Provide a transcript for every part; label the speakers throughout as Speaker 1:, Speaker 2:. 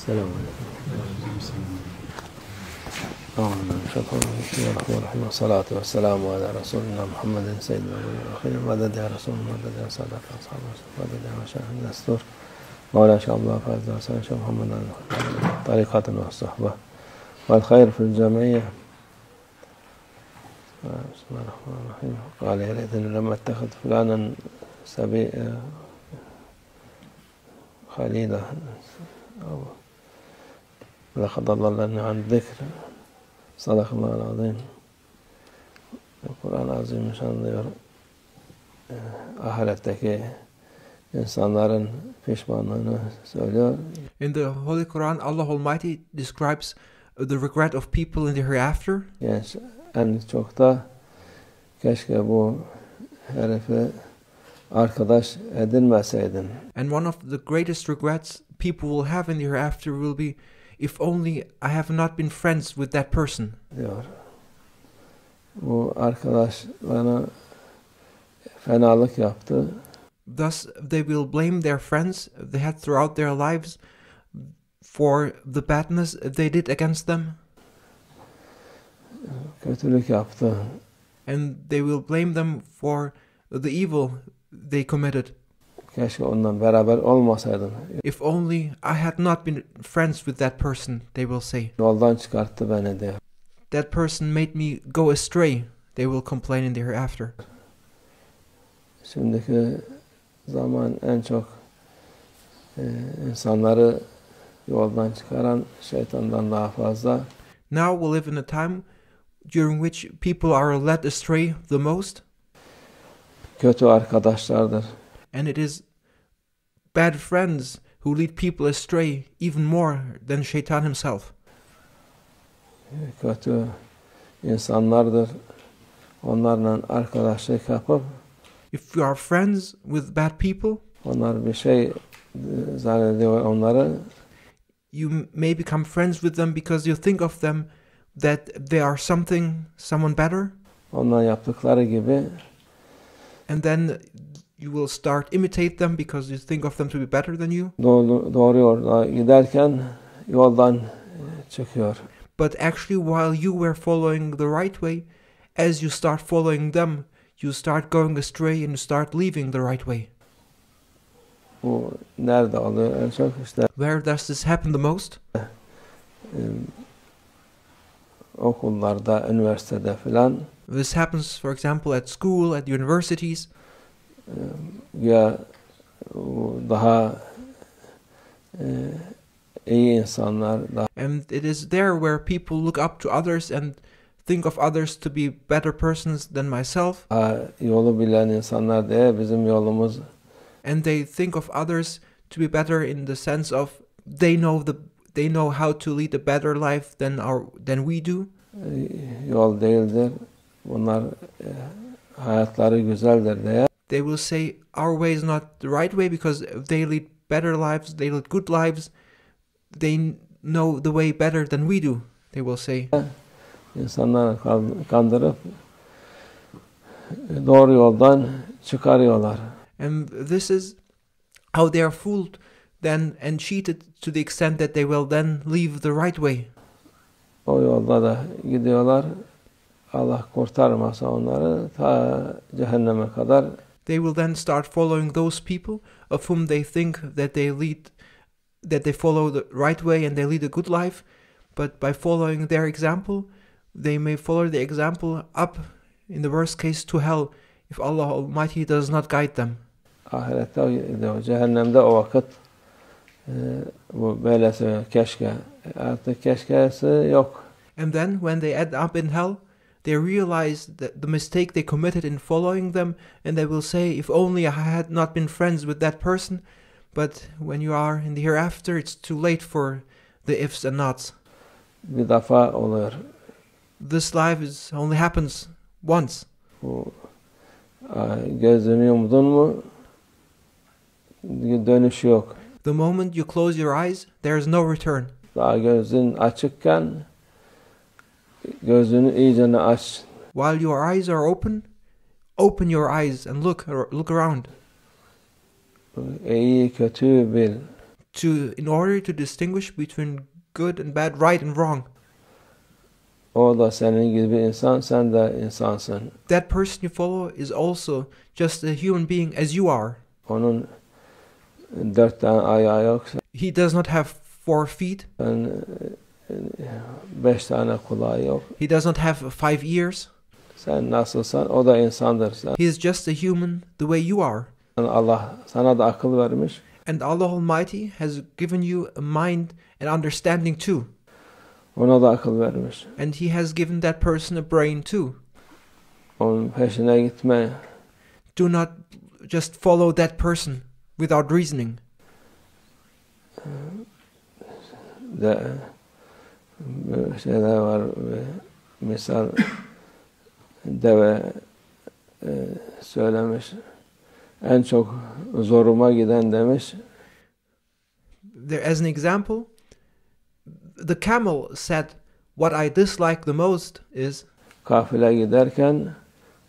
Speaker 1: Selamun aleyküm. Salatu ve selamu ala Resulina Muhammedin seyyidina ve khayr madad ya Resulullah madad ya sadat ashabı madad ya şahın destur. Mevla şallah fazla sen Şeyh Mehmed Adil'in tarikatın ve sohbet vel hayr fil cemiyye. Bismillahirrahmanirrahim. قال يا ليتني لم اتخذ فلانا خليلا أو لقد ضللني عن الذكر. Sadakallahu azim. Kur'an-ı Azim nişanlıyor. Ahiretteki insanların pişmanlığını söylüyor.
Speaker 2: In the Holy Quran, Allah Almighty describes the regret of people in the hereafter.
Speaker 1: Genç en çok da keşke bu herifi arkadaş edinmeseydin.
Speaker 2: And one of the greatest regrets people will have in the hereafter will be, if only I have not been friends with that person.
Speaker 1: Diyor. Bu arkadaş bana fenalık yaptı.
Speaker 2: Thus they will blame their friends they had throughout their lives for the badness they did against them.
Speaker 1: Kötülük yaptı.
Speaker 2: And they will blame them for the evil they committed.
Speaker 1: Keşke ondan beraber olmasaydım.
Speaker 2: If only I had not been friends with that person, they will say.
Speaker 1: Yoldan çıkarttı beni diye.
Speaker 2: That person made me go astray, they will complain in the hereafter.
Speaker 1: Şimdiki zaman en çok insanları yoldan çıkaran şeytandan daha fazla.
Speaker 2: Now we live in a time during which people are led astray the most.
Speaker 1: Kötü arkadaşlardır.
Speaker 2: And it is bad friends who lead people astray even more than Shaitan himself.
Speaker 1: Kötü insanlardır. Onlarla arkadaşlık yapıp
Speaker 2: If you are friends with bad people,
Speaker 1: onlar bir şey zannediyor onları.
Speaker 2: you may become friends with them because you think of them that they are someone better.
Speaker 1: Onlar yaptıkları gibi.
Speaker 2: And then you will start imitate them because you think of them to be better than you.
Speaker 1: Doğru yolda giderken yoldan çıkıyor.
Speaker 2: But actually while you were following the right way, as you start following them, you start going astray and you start leaving the right way.
Speaker 1: Bu nerede oluyor en çok işte?
Speaker 2: Where does this happen the most?
Speaker 1: Okullarda, üniversitede filan.
Speaker 2: This happens, for example, at school, at universities.
Speaker 1: Ya daha iyi insanlar.
Speaker 2: And it is there where people look up to others and think of others to be better persons than myself.
Speaker 1: Yolu bilen insanlar diye bizim yolumuz.
Speaker 2: And they think of others to be better in the sense of they know how to lead a better life than we do.
Speaker 1: Yol değildir. Bunlar hayatları güzeldir diye.
Speaker 2: They will say our way is not the right way because they lead better lives, they lead good lives. They know the way better than we do, they will say.
Speaker 1: İnsanları kandırıp doğru yoldan çıkarıyorlar.
Speaker 2: And this is how they are fooled then and cheated to the extent that they will then leave the right way.
Speaker 1: O yolda da gidiyorlar. Allah kurtarmasa onları ta cehenneme kadar.
Speaker 2: They will then start following those people of whom they think that they follow the right way and they lead a good life, but by following their example, they may follow the example up, in the worst case, to hell, if Allah Almighty does not guide them.
Speaker 1: Ahirette, cehennemde o vakit bu böylesi keşke, artık keşkesi yok.
Speaker 2: And then when they end up in hell, they realize that the mistake they committed in following them, and they will say, if only I had not been friends with that person. But when you are in the hereafter, it's too late for the ifs and nots.
Speaker 1: Bir defa oluyor.
Speaker 2: This life only happens once.
Speaker 1: Bu gözünü yumdun mu dönüş yok.
Speaker 2: The moment you close your eyes, there is no return.
Speaker 1: Daha gözün açıkken gözünü iyicene aç.
Speaker 2: While your eyes are open your eyes and look around.
Speaker 1: İyi kötü bil.
Speaker 2: in order to distinguish between good and bad, right and wrong.
Speaker 1: O da senin gibi insan, sen de insansın.
Speaker 2: That person you follow is also just a human being as you are.
Speaker 1: Onun 4 tane ayağı yok.
Speaker 2: He does not have 4 feet.
Speaker 1: 5 tane kulağı yok.
Speaker 2: He does not have 5 ears.
Speaker 1: Sen nasılsan o da insandır.
Speaker 2: He is just a human the way you are.
Speaker 1: Allah sana da akıl vermiş.
Speaker 2: And Allah Almighty has given you a mind and understanding too.
Speaker 1: Ona da akıl vermiş.
Speaker 2: And He has given that person a brain too.
Speaker 1: Onun peşine gitme.
Speaker 2: Do not just follow that person without reasoning.
Speaker 1: Şeyler var. Misal deve söylemiş. En çok zoruma giden demiş.
Speaker 2: There, as an example, the camel said, "What I dislike the most is."
Speaker 1: Kafile giderken,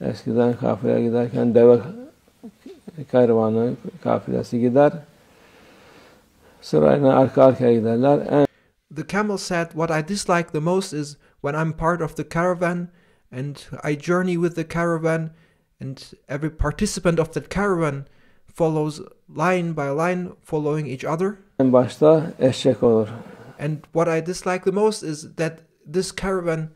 Speaker 1: eskiden kafile giderken deve kervanı kafilesi gider. Sırayla arka arkaya giderler.
Speaker 2: The camel said, "What I dislike the most is when I'm part of the caravan and I journey with the caravan and every participant of that caravan follows line by line following each other."
Speaker 1: En başta eşek olur.
Speaker 2: And what I dislike the most is that this caravan,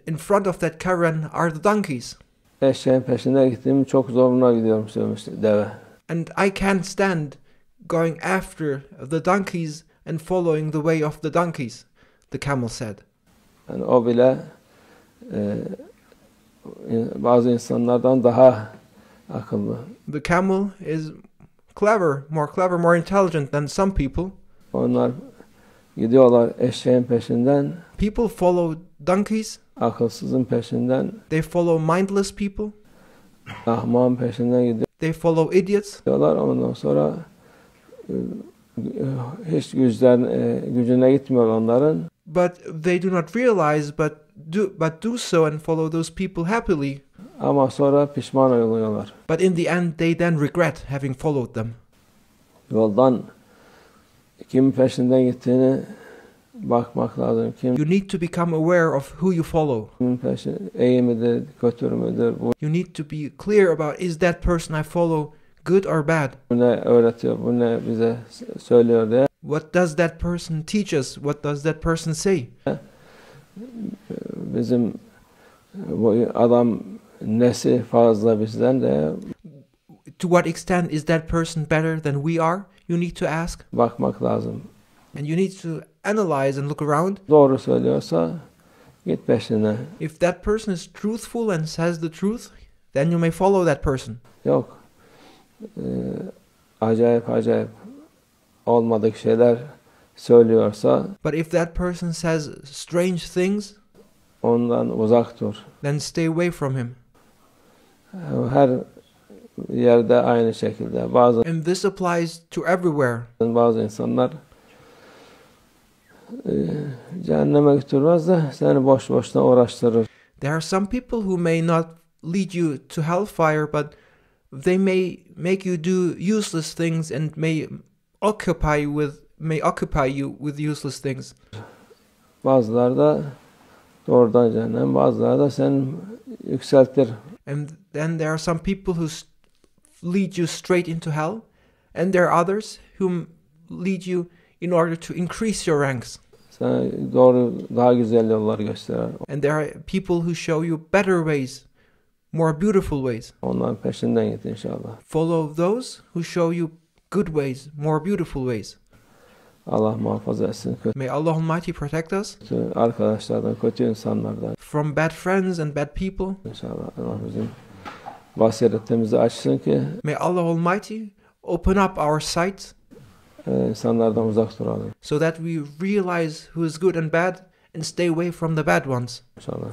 Speaker 2: in front of that caravan are the donkeys.
Speaker 1: Eşeğin peşinde gittiğim çok zoruna gidiyorum söylemiş deve.
Speaker 2: And I can't stand going after the donkeys and following the way of the donkeys, the camel said.
Speaker 1: Yani o bile bazı insanlardan daha akıllı.
Speaker 2: The camel is clever, more intelligent than some people.
Speaker 1: Onlar gidiyorlar eşeğin peşinden.
Speaker 2: People follow donkeys.
Speaker 1: Akılsızın peşinden.
Speaker 2: They follow mindless people.
Speaker 1: Ahmağın peşinden gidiyor.
Speaker 2: They follow idiots.
Speaker 1: Diyorlar ondan sonra hiç gücüne gitmiyor onların.
Speaker 2: But they do not realize, but do so and follow those people happily.
Speaker 1: Ama sonra pişman oluyorlar.
Speaker 2: But in the end, they then regret having followed them.
Speaker 1: Yoldan kimin peşinden gittiğini bakmak lazım.
Speaker 2: You need to become aware of who you follow.
Speaker 1: Kimin peşin iyi midir, kötü müdür?
Speaker 2: You need to be clear about, is that person I follow good or bad?
Speaker 1: Bu ne öğretiyor, bu ne bize söylüyor diye.
Speaker 2: What does that person teach us? What does that person say?
Speaker 1: Bizim bu adam nesi fazla bizden de.
Speaker 2: To what extent is that person better than we are? You need to ask.
Speaker 1: Bakmak lazım.
Speaker 2: And you need to analyze and look around.
Speaker 1: Doğru söylüyorsa git peşine.
Speaker 2: If that person is truthful and says the truth, then you may follow that person.
Speaker 1: Yok. Acayip olmadık şeyler söylüyorsa.
Speaker 2: But if that person says strange things,
Speaker 1: ondan uzak dur.
Speaker 2: Then stay away from him.
Speaker 1: Her yerde aynı şekilde.
Speaker 2: And this applies to everywhere.
Speaker 1: Bazı insanlar cehenneme götürmez de seni boş boşuna uğraştırır.
Speaker 2: There are some people who may not lead you to hellfire, but they may make you do useless things and may occupy you with useless things.
Speaker 1: Bazıları da doğrudan cehennem, bazıları da seni yükseltir.
Speaker 2: And then there are some people who lead you straight into hell, and there are others who lead you in order to increase your ranks.
Speaker 1: Sana doğru, daha güzel yollar gösterir.
Speaker 2: And there are people who show you better ways, more beautiful ways.
Speaker 1: Onların peşinden git inşallah.
Speaker 2: Follow those who show you good ways, more beautiful ways.
Speaker 1: Allah muhafaza etsin.
Speaker 2: May Allah Almighty protect us.
Speaker 1: Kötü arkadaşlardan, kötü insanlardan.
Speaker 2: From bad friends and bad people.
Speaker 1: İnşallah Allah bizim basiretimizi açsın ki.
Speaker 2: May Allah Almighty open up our sight.
Speaker 1: İnsanlardan uzak duralım.
Speaker 2: So that we realize who is good and bad and stay away from the bad ones.
Speaker 1: İnşallah.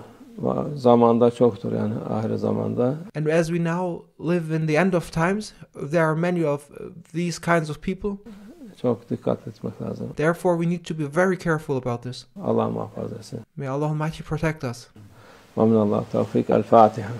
Speaker 1: Zamanda çoktur yani ahir zamanda.
Speaker 2: And as we now live in the end of times, there are many of these kinds of people.
Speaker 1: Çok dikkat etmek lazım.
Speaker 2: Therefore we need to be very careful about this.
Speaker 1: Allah muhafaza etsin.
Speaker 2: May Allah Almighty protect us.
Speaker 1: Amin. Allah tevfik. El Fatiha.